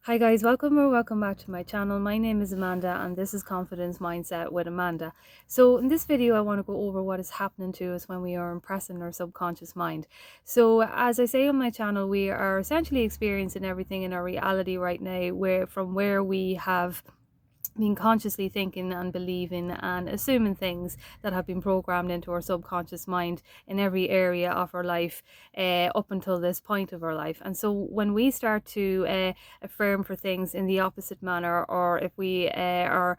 Hi guys, welcome back to my channel. My name is Amanda and this is Confidence Mindset with Amanda. So in this video I want to go over what is happening to us when we are impressing our subconscious mind. So as I say on my channel, we are essentially experiencing everything in our reality right now where we have been consciously thinking and believing and assuming things that have been programmed into our subconscious mind in every area of our life up until this point of our life. And so when we start to affirm for things in the opposite manner, or if we are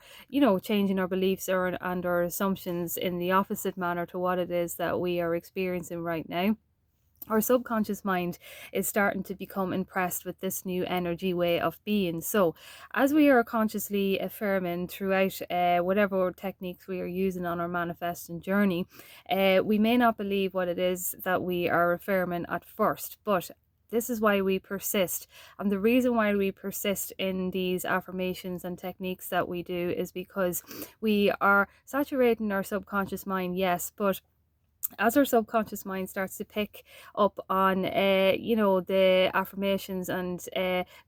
changing our beliefs and our assumptions in the opposite manner to what it is that we are experiencing right now, our subconscious mind is starting to become impressed with this new energy way of being. So as we are consciously affirming throughout whatever techniques we are using on our manifesting journey, we may not believe what it is that we are affirming at first, but this is why we persist. And the reason why we persist in these affirmations and techniques that we do is because we are saturating our subconscious mind, yes, but as our subconscious mind starts to pick up on the affirmations and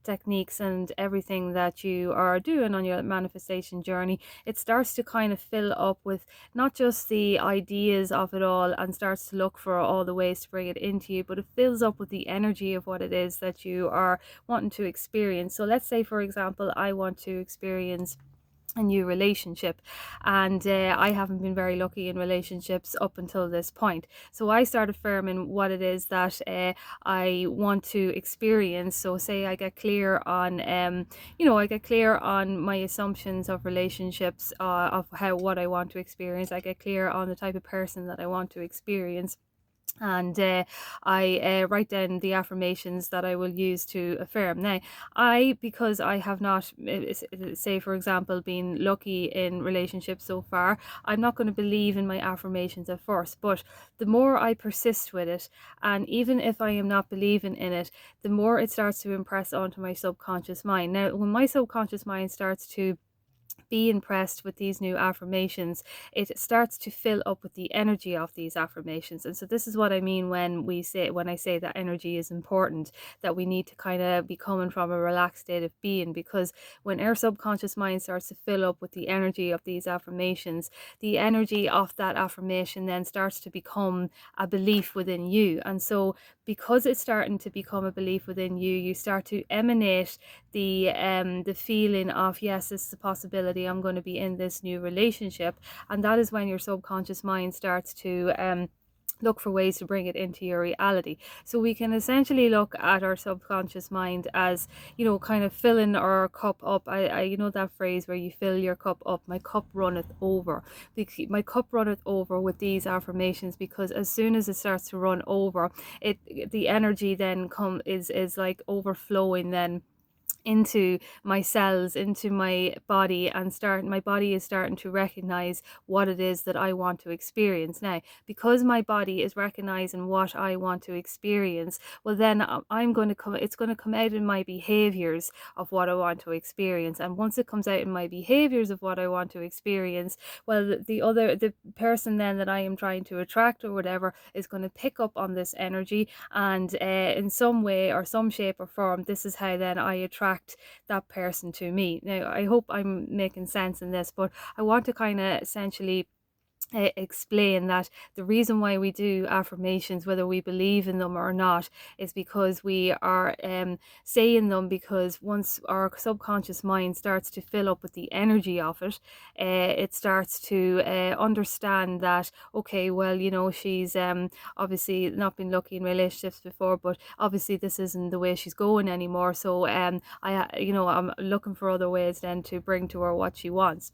techniques and everything that you are doing on your manifestation journey, it starts to kind of fill up with not just the ideas of it all and starts to look for all the ways to bring it into you, but it fills up with the energy of what it is that you are wanting to experience. So let's say, for example, I want to experience a new relationship, and I haven't been very lucky in relationships up until this point. So I start affirming what it is that I want to experience. So say I get clear on I get clear on my assumptions of relationships, of how what I want to experience. I get clear on the type of person that I want to experience, and I write down the affirmations that I will use to affirm. Now, because I have not, say for example, been lucky in relationships so far, I'm not going to believe in my affirmations at first. But the more I persist with it, and even if I am not believing in it, the more it starts to impress onto my subconscious mind. Now, when my subconscious mind starts to be impressed with these new affirmations, it starts to fill up with the energy of these affirmations. And so this is what I mean when I say that energy is important, that we need to kind of be coming from a relaxed state of being, because when our subconscious mind starts to fill up with the energy of these affirmations, the energy of that affirmation then starts to become a belief within you. And so because it's starting to become a belief within you, you start to emanate the feeling of, yes, this is a possibility, I'm going to be in this new relationship. And that is when your subconscious mind starts to look for ways to bring it into your reality. So we can essentially look at our subconscious mind as, kind of filling our cup up. I that phrase where you fill your cup up. My cup runneth over. My cup runneth over with these affirmations, because as soon as it starts to run over, the energy then is like overflowing then into my cells, into my body, and my body is starting to recognize what it is that I want to experience. Now, because my body is recognizing what I want to experience, well then it's going to come out in my behaviors of what I want to experience. And once it comes out in my behaviors of what I want to experience, well, the person then that I am trying to attract or whatever is going to pick up on this energy, and in some way or some shape or form, this is how then I attract that person to me. Now, I hope I'm making sense in this, but I want to kind of essentially explain that the reason why we do affirmations, whether we believe in them or not, is because we are saying them, because once our subconscious mind starts to fill up with the energy of it, it starts to understand that, okay, well, she's obviously not been lucky in relationships before, but obviously this isn't the way she's going anymore. So I'm looking for other ways then to bring to her what she wants.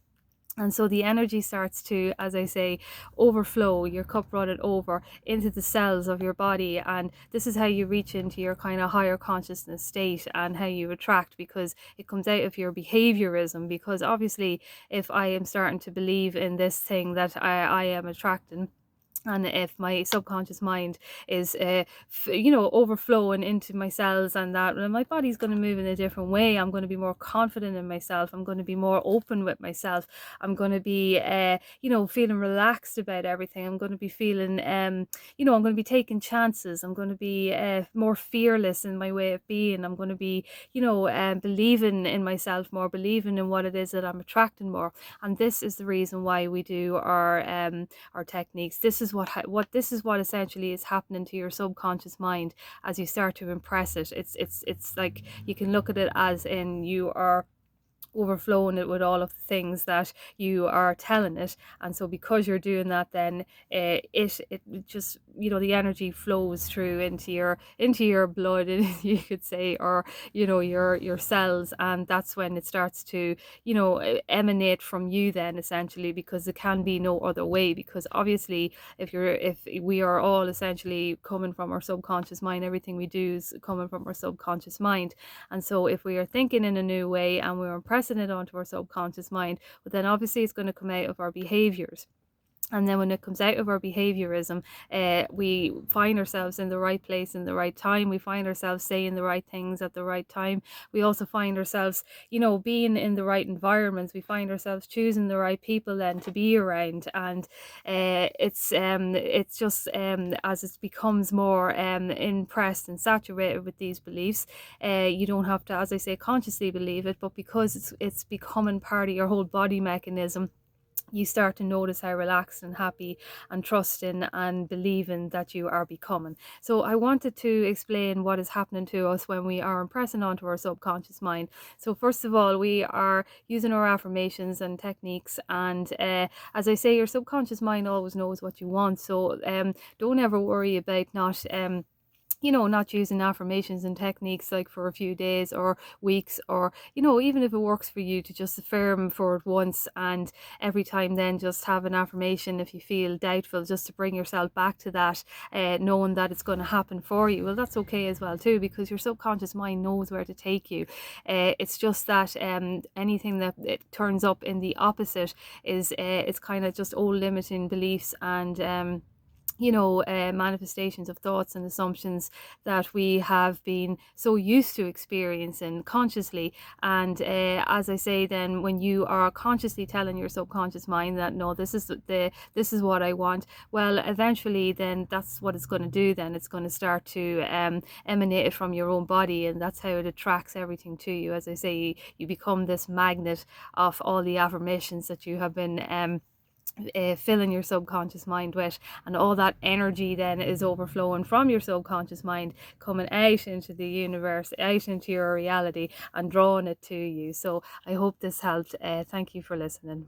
And so the energy starts to, as I say, overflow, your cup running over into the cells of your body. And this is how you reach into your kind of higher consciousness state, and how you attract, because it comes out of your behaviorism. Because obviously, if I am starting to believe in this thing that I am attracting, And if my subconscious mind is overflowing into my cells, and that, and my body's going to move in a different way. I'm going to be more confident in myself. I'm going to be more open with myself. I'm going to be feeling relaxed about everything. I'm going to be feeling I'm going to be taking chances. I'm going to be more fearless in my way of being. I'm going to be believing in myself more, believing in what it is that I'm attracting more. And this is the reason why we do our techniques. This is what essentially is happening to your subconscious mind as you start to impress it. It's like, you can look at it as in, you are overflowing it with all of the things that you are telling it. And so because you're doing that, then it just, the energy flows through into your blood, you could say, or your cells. And that's when it starts to emanate from you then, essentially, because it can be no other way. Because obviously, if we are all essentially coming from our subconscious mind, everything we do is coming from our subconscious mind. And so if we are thinking in a new way and we're impressing it onto our subconscious mind, but then obviously it's going to come out of our behaviors. And then when it comes out of our behaviorism, we find ourselves in the right place in the right time. We find ourselves saying the right things at the right time. We also find ourselves, being in the right environments. We find ourselves choosing the right people then to be around. And it's just as it becomes more impressed and saturated with these beliefs, you don't have to, as I say, consciously believe it, but because it's becoming part of your whole body mechanism, you start to notice how relaxed and happy and trusting and believing that you are becoming. So I wanted to explain what is happening to us when we are impressing onto our subconscious mind. So first of all, we are using our affirmations and techniques, and as I say, your subconscious mind always knows what you want. So don't ever worry about not using affirmations and techniques like for a few days or weeks, or even if it works for you to just affirm for it once, and every time then just have an affirmation if you feel doubtful, just to bring yourself back to that, knowing that it's going to happen for you. Well, that's okay as well too, because your subconscious mind knows where to take you. It's just that anything that it turns up in the opposite is it's kind of just old limiting beliefs and manifestations of thoughts and assumptions that we have been so used to experiencing consciously. And as I say, then when you are consciously telling your subconscious mind that no, this is what I want, well, eventually then that's what it's going to do. Then it's going to start to emanate it from your own body, and that's how it attracts everything to you. As I say, you become this magnet of all the affirmations that you have been filling your subconscious mind with, and all that energy then is overflowing from your subconscious mind, coming out into the universe, out into your reality, and drawing it to you. So I hope this helped. Thank you for listening.